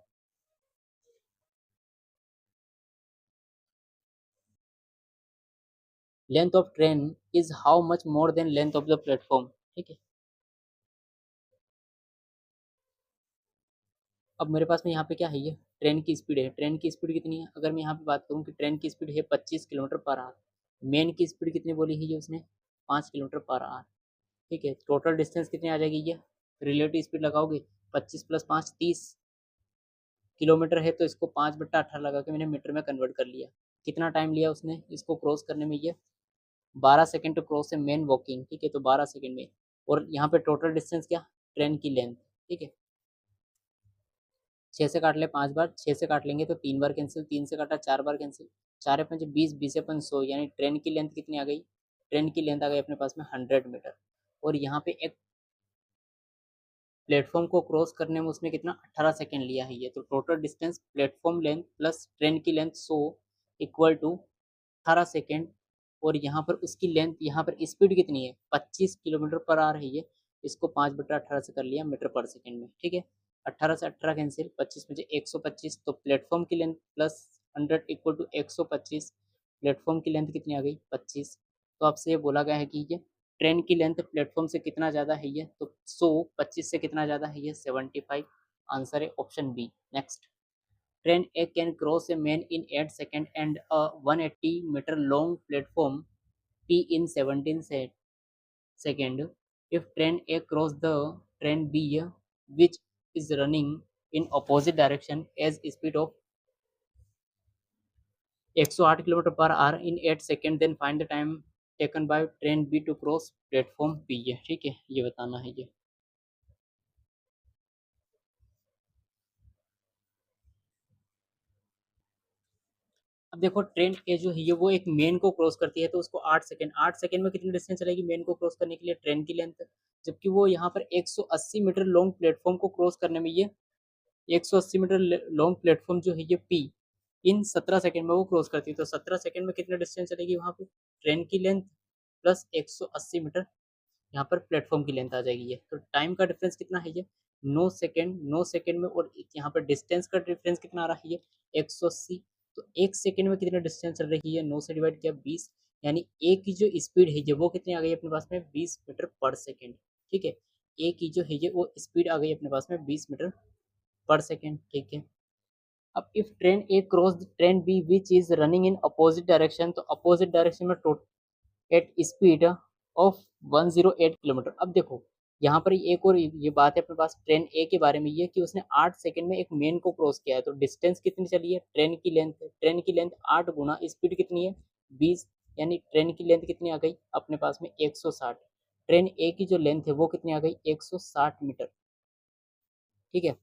Length of train is how much more than length of the platform, ठीक है। अब मेरे पास में यहाँ पे क्या है, ये ट्रेन की स्पीड है। ट्रेन की स्पीड कितनी है, अगर मैं यहाँ पे बात करूँ कि ट्रेन की स्पीड है 25 किलोमीटर पर आवर। मेन की स्पीड कितनी बोली है ये उसने, 5 किलोमीटर पर आवर। ठीक है, टोटल डिस्टेंस कितनी आ जाएगी ये, रिलेटिव स्पीड लगाओगे 25 + 5 30 किलोमीटर है, तो इसको 5/18 लगा के मैंने मीटर में कन्वर्ट कर लिया। कितना टाइम लिया उसने इसको क्रॉस करने में, ये 12 सेकेंड टू क्रॉस है मेन वॉकिंग। ठीक है, तो 12 सेकेंड में। और यहाँ पे टोटल डिस्टेंस क्या, ट्रेन की लेंथ। ठीक है, 6 से काट ले 5 बार, 6 से काट लेंगे तो 3 बार कैंसिल, 3 से काटा 4 बार कैंसिल, 4 × 5 = 20, 20 × 5 = 100, यानी ट्रेन की लेंथ कितनी आ गई, ट्रेन की लेंथ आ गई अपने पास में 100 मीटर। और यहाँ पे एक प्लेटफॉर्म को क्रॉस करने में उसने कितना 18 सेकेंड लिया है ये, तो total distance platform length plus train की लेंथ 100 = 18 सेकेंड। और यहाँ पर उसकी लेंथ, यहाँ पर स्पीड कितनी है 25 किलोमीटर पर आवर है ये, इसको 5/18 से कर लिया मीटर पर सेकेंड में। ठीक है, 18 से 18 कैंसिल, 25 में 125, तो प्लेटफॉर्म की लेंथ प्लस 100 = 125। प्लेटफॉर्म की लेंथ कितनी आ गई 25। तो आपसे ये बोला गया है कि ये ट्रेन की लेंथ प्लेटफॉर्म से कितना ज़्यादा है ये, तो 125 से कितना ज़्यादा है ये 75। आंसर है option B. Next, train A can cross a man in 8 second and a 180 metre long platform P in 17 second. If train A cross the train B, which is running in opposite direction as speed of 108 kilometre per our in 8 second, then find the time taken by train B to cross platform P है। ठीक है, ये बताना है ये। अब देखो ट्रेन ए जो है ये वो एक मेन को क्रॉस करती है, तो उसको 8 सेकेंड में कितनी डिस्टेंस चलेगी मेन को क्रॉस करने के लिए, ट्रेन की लेंथ। जबकि वो यहाँ पर 180 मीटर लॉन्ग प्लेटफॉर्म को क्रॉस करने में ये 180 मीटर लॉन्ग प्लेटफॉर्म जो है ये पी इन 17 सेकेंड में वो क्रॉस करती है, तो 17 सेकेंड में कितने डिस्टेंस चलेगी वहाँ पे, ट्रेन की लेंथ प्लस 180 मीटर यहाँ पर प्लेटफॉर्म की लेंथ आ जाएगी ये। तो टाइम का डिफरेंस कितना है ये 9 सेकेंड, 9 सेकेंड में। और यहाँ पर डिस्टेंस का डिफरेंस कितना आ रहा है ये 180। तो 1 सेकेंड में कितने डिस्टेंस चल रही है, 9 से डिवाइड किया 20, यानी ए की जो स्पीड है ये वो कितनी आ गई अपने पास में 20 मीटर पर सेकेंड। ठीक है, ए की जो है ये वो स्पीड आ गई अपने पास में 20 मीटर पर सेकेंड। ठीक है, अब if train A cross the train B which is running in opposite direction, तो अपोजिट डायरेक्शन में एट स्पीड ऑफ 108 किलोमीटर। अब देखो यहाँ पर एक और ये बात है अपने पास ट्रेन ए के बारे में, ये कि उसने 8 सेकंड में एक मेन को क्रॉस किया है, तो डिस्टेंस कितनी चली है, ट्रेन की लेंथ 8 गुना स्पीड कितनी है 20, यानी ट्रेन की लेंथ कितनी आ गई अपने पास में 160। ट्रेन ए की जो लेंथ है वो कितनी आ गई 160 मीटर। ठीक है,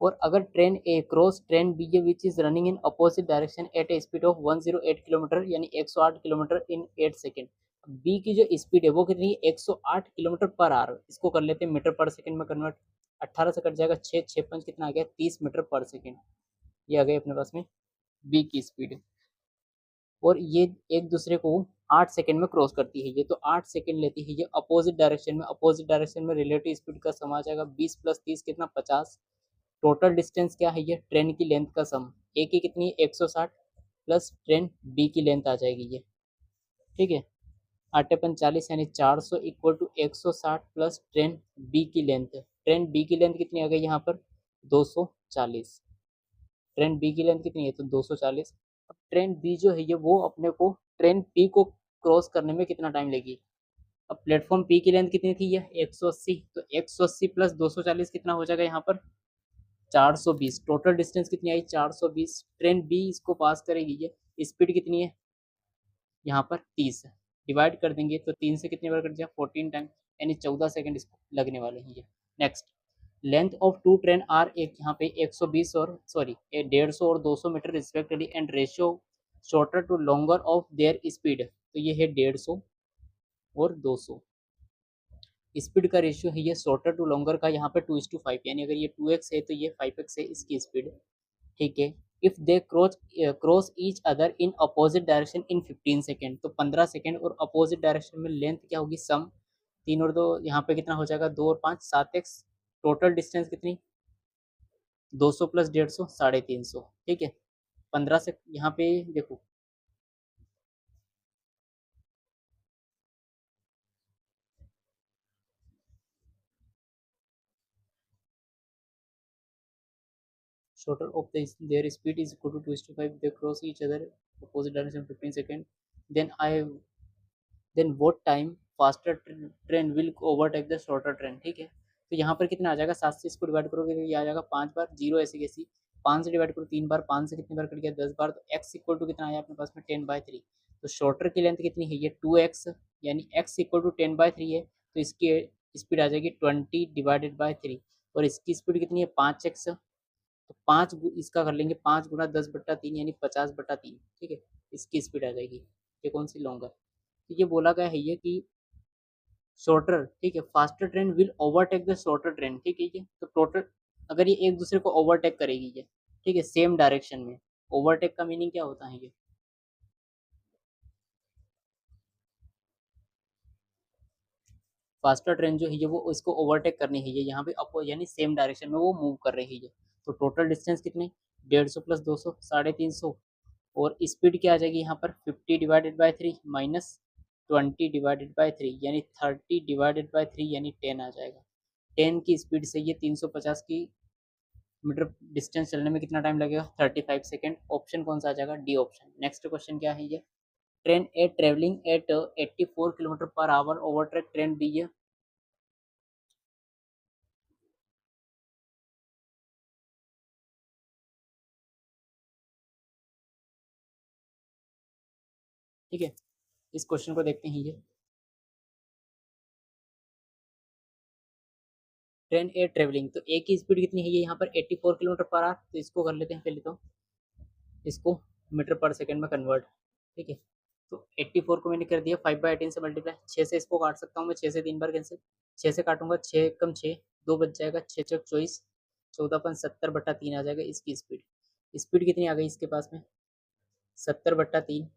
और अगर train A cross train B which is running in opposite direction at a speed of 108 kilometre, यानी 108 किलोमीटर इन 8 सेकेंड। बी की जो स्पीड है वो कितनी है 108 किलोमीटर पर आवर, इसको कर लेते हैं मीटर पर सेकेंड में कन्वर्ट। 18 से कट जाएगा 6, 6 5 कितना आ गया 30 मीटर पर सेकेंड, ये आ गई अपने पास में बी की स्पीड। और ये एक दूसरे को 8 सेकेंड में क्रॉस करती है ये, तो 8 सेकेंड लेती है ये अपोजिट डायरेक्शन में। अपोजिट डायरेक्शन में रिलेटिव स्पीड का सम आ जाएगा 20 + 30 कितना 50। टोटल डिस्टेंस क्या है ये ट्रेन की लेंथ का सम, ए की कितनी है 160 प्लस ट्रेन बी की लेंथ आ जाएगी ये। ठीक है, 8×5 = 40, यानी 400 = 160 प्लस ट्रेन बी की लेंथ। ट्रेन बी की लेंथ कितनी आ गई यहाँ पर 240। ट्रेन बी की लेंथ कितनी है तो 240। अब ट्रेन बी जो है ये वो अपने को ट्रेन पी को क्रॉस करने में कितना टाइम लेगी। अब प्लेटफॉर्म पी की लेंथ कितनी थी ये 180, तो 180 + 240 कितना हो जाएगा यहाँ पर 420। टोटल डिस्टेंस कितनी आई 420। ट्रेन बी इसको पास करेगी ये, स्पीड कितनी है यहाँ पर 30 है, डिवाइड कर देंगे तो 3 से कितनी बार कट जाए 14 टाइम, यानी 14 सेकंड इसको लगने वाले हैं ये। Next, length of two train are, एक यहाँ पे 120 और 150 और 200 metre respectively, and ratio shorter to longer of their speed, तो ये है 150 और 200। स्पीड का रेशियो है ये शॉर्टर टू लॉन्गर का यहाँ पे 2:5, यानी अगर ये 2x है तो ये 5x है इसकी स्पीड। ठीक है, if they cross each other in opposite direction in 15 second, तो 15 सेकेंड, और अपोजिट डायरेक्शन में लेंथ क्या होगी सम 3 और 2 यहाँ पे कितना हो जाएगा 2 और 5 7x। टोटल डिस्टेंस कितनी 200 + 150 350। ठीक है, 15 से यहाँ पे देखो shorter of their speed is equal to 2:5, they cross each other opposite direction 15 seconds, then then what time faster train will overtake the shorter train. ठीक है, तो यहाँ पर कितना आ जाएगा, 7 से इसको डिवाइड करोगे तो ये आ जाएगा 5 बार, जीरो ऐसी कैसी, 5 से डिवाइड करो 3 बार, 5 से कितनी बार कट गया 10 बार, तो x इक्वल टू कितना आया अपने पास में 10/3। तो शॉर्टर की लेंथ कितनी है ये 2x, यानी x इक्वल टू 10/3 है, तो इसकी स्पीड आ जाएगी 20/3, और इसकी स्पीड कितनी है 5x, तो 5 इसका कर लेंगे 5 गुना 10/3 यानी 50/3। ठीक है, इसकी स्पीड आ जाएगी, ये कौन सी लॉन्गर। तो ये बोला गया है ये कि शॉर्टर, ठीक है, faster train will overtake the shorter train. ठीक है, ये तो टोटल अगर ये एक दूसरे को ओवरटेक करेगी ये, ठीक है, सेम डायरेक्शन में। ओवरटेक का मीनिंग क्या होता है ये, फास्टर ट्रेन जो है ये वो इसको ओवरटेक करनी है, ये यहाँ पे अप यानी सेम डायरेक्शन में वो मूव कर रही है। तो टोटल डिस्टेंस कितने, 150 प्लस 200 350, और स्पीड क्या आ जाएगी यहाँ पर 50/3 माइनस 20/3 यानी 30/3 यानी 10 आ जाएगा। 10 की स्पीड से ये 350 की मीटर डिस्टेंस चलने में कितना टाइम लगेगा, 35 सेकेंड। ऑप्शन कौन सा आ जाएगा, डी ऑप्शन। नेक्स्ट क्वेश्चन क्या है ये, train A travelling at 84 kilometre per hour overtake train B है। ठीक है, इस क्वेश्चन को देखते हैं ये, ट्रेन ए ट्रेवलिंग, तो ए की स्पीड कितनी है ये यहाँ पर 84 किलोमीटर पर आवर, तो इसको कर लेते हैं पहले तो, इसको मीटर पर सेकंड में कन्वर्ट। ठीक है, तो 84 को मैंने कर दिया 5/18 से मल्टीप्लाई, 6 से इसको काट सकता हूँ मैं, 6 से 3 बार कैंसिल, 6 से काटूंगा 6 कम 6 2 बच जाएगा, 6 चौक 24, 14/70/3 आ जाएगा इसकी स्पीड। स्पीड कितनी आ गई इसके पास में 70/3।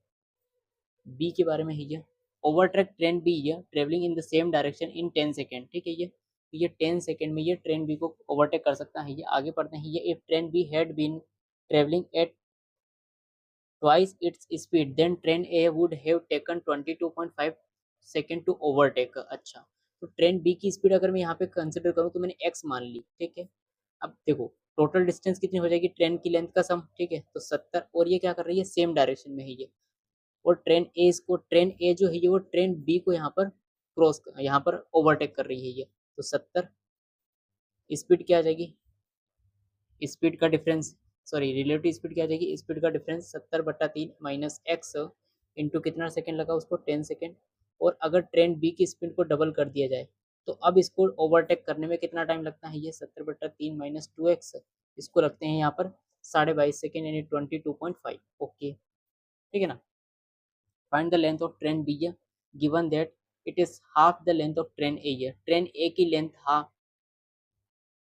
बी के बारे में है ये, ओवरटेक ट्रेन बी है travelling in the same direction in 10 second. ठीक है, ये 10 सेकेंड में ये ट्रेन बी को ओवरटेक कर सकता है। ये आगे पढ़ते हैं, ये if train B had been travelling at twice its speed, then train A would have taken 22.5 second to overtake. अच्छा, तो ट्रेन बी की स्पीड अगर मैं यहाँ पे कंसिडर करूँ तो मैंने x मान ली। ठीक है, अब देखो टोटल डिस्टेंस कितनी हो जाएगी, ट्रेन की लेंथ का सम। ठीक है, तो 70, और ये क्या कर रही है सेम डायरेक्शन में है ये, और ट्रेन ए जो है ये वो ट्रेन बी को यहाँ पर यहाँ पर ओवरटेक कर रही है ये, तो 70 स्पीड क्या आ जाएगी, स्पीड का डिफरेंस, सॉरी रिलेटिव स्पीड क्या आ जाएगी, स्पीड का डिफरेंस 70/3 माइनस एक्स इंटू कितना सेकंड लगा उसको 10 सेकंड। और अगर ट्रेन बी की स्पीड को डबल कर दिया जाए तो अब इसको ओवरटेक करने में कितना टाइम लगता है, ये 70/3 माइनस 2x, इसको रखते हैं यहाँ पर 22.5 सेकेंड यानी 22.5। ओके, ठीक है ना। Find the length of train B है, given that it is half the length of train A है, ट्रेन ए की लेंथ हाफ,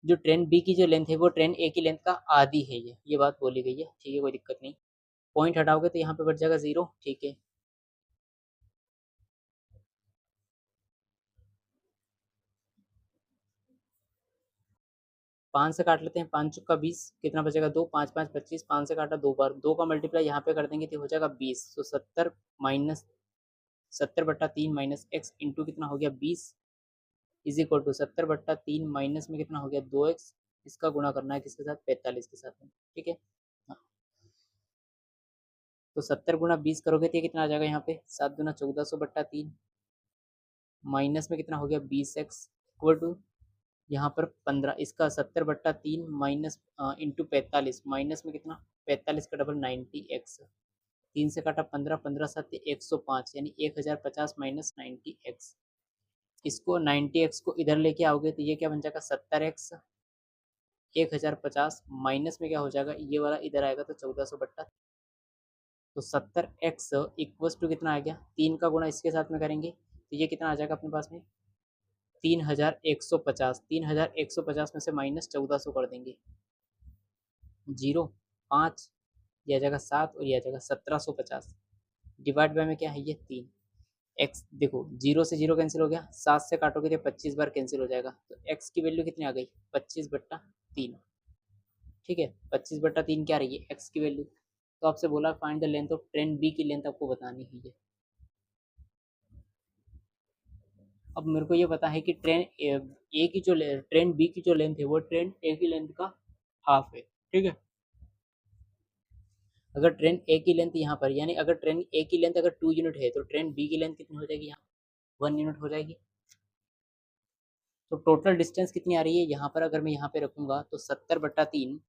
जो ट्रेन बी की जो लेंथ है वो ट्रेन ए की लेंथ का आधी है, ये बात बोली गई है। ठीक है, कोई दिक्कत नहीं, पॉइंट हटाओगे तो यहाँ पे बढ़ जाएगा 0। ठीक है, 5 से काट लेते हैं, 5 चुका 20, कितना बचेगा 2, 5 5 25, 5 से काटा 2 बार, 2 का मल्टीप्लाई यहाँ पे कर देंगे तो हो जाएगा 20, तो 70 माइनस 70/3 माइनस एक्स इंटू कितना हो गया 20 इज इक्वल टू 70/3 माइनस में कितना हो गया 2x, इसका गुणा करना है किसके साथ 45 के साथ में। ठीक है, हाँ, तो 70 गुना 20 करोगे तो ये कितना आ जाएगा यहाँ पे 7 दूना 1400/3 माइनस में कितना हो गया 20x इक्वल टू यहाँ पर 15, इसका 70/3 माइनस इंटू 45 माइनस में कितना 45 का डबल 90x, 3 से काटा 15, 15 7 105 यानी 1050 माइनस 90x। इसको 90x को इधर लेके आओगे तो ये क्या बन जाएगा 70x, 1050 माइनस में क्या हो जाएगा ये वाला इधर आएगा तो 1400/, तो 70x इक्वल्स टू कितना आ गया, 3 का गुणा इसके साथ में करेंगे तो ये कितना आ जाएगा अपने पास में 3150, 3150 में से माइनस 1400 कर देंगे, 0 5, यह आ जाएगा 7 और यह आ जाएगा 1750, डिवाइड बाय में क्या है ये 3, एक्स देखो 0 से 0 कैंसिल हो गया, 7 से काटोगे तो 25 बार कैंसिल हो जाएगा, तो एक्स की वैल्यू कितनी आ गई 25/3। ठीक है, 25/3 क्या रही है एक्स की वैल्यू। तो आपसे बोला find the length of train B की लेंथ आपको बतानी है ये। अब मेरे को ये पता है कि ट्रेन ए की जो ट्रेन बी की जो लेंथ है वो ट्रेन ए की लेंथ का हाफ है। ठीक है। अगर ट्रेन ए की लेंथ यहाँ पर, यानी अगर ट्रेन ए की लेंथ अगर 2 यूनिट है तो ट्रेन बी की लेंथ कितनी हो जाएगी, यहाँ 1 यूनिट हो जाएगी। तो टोटल डिस्टेंस कितनी आ रही है यहाँ पर, अगर मैं यहाँ पे रखूंगा तो 70/3,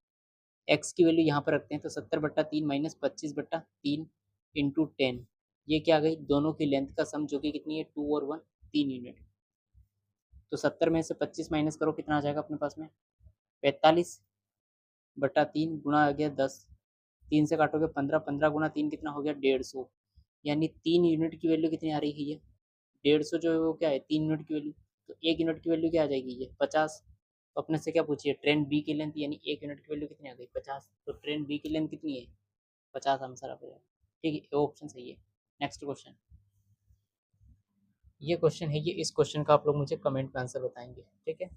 एक्स की वैल्यू यहाँ पर रखते हैं तो 70/3 माइनस 25/3 इंटू 10, ये क्या आ गई, दोनों की लेंथ का सम, जो कि कितनी है 2 और 1, 3 यूनिट। तो 70 में से 25 माइनस करो, कितना आ जाएगा अपने पास में, 45/3 गुणा आ गया 10, 3 से काटोगे 15, 15 गुणा 3 कितना हो गया 150, यानी 3 यूनिट की वैल्यू कितनी आ रही है ये 150, जो है वो क्या है 3 यूनिट की वैल्यू। तो 1 यूनिट की वैल्यू क्या आ जाएगी ये 50। तो अपने से क्या पूछिए, ट्रेन बी की लेंथ, यानी 1 यूनिट की वैल्यू कितनी आ गई 50, तो ट्रेन बी की लेंथ कितनी है 50, आंसर आ जाएगा। ठीक है, ये ऑप्शन सही है। नेक्स्ट क्वेश्चन, ये क्वेश्चन है ये, इस क्वेश्चन का आप लोग मुझे कमेंट में आंसर बताएंगे, ठीक है।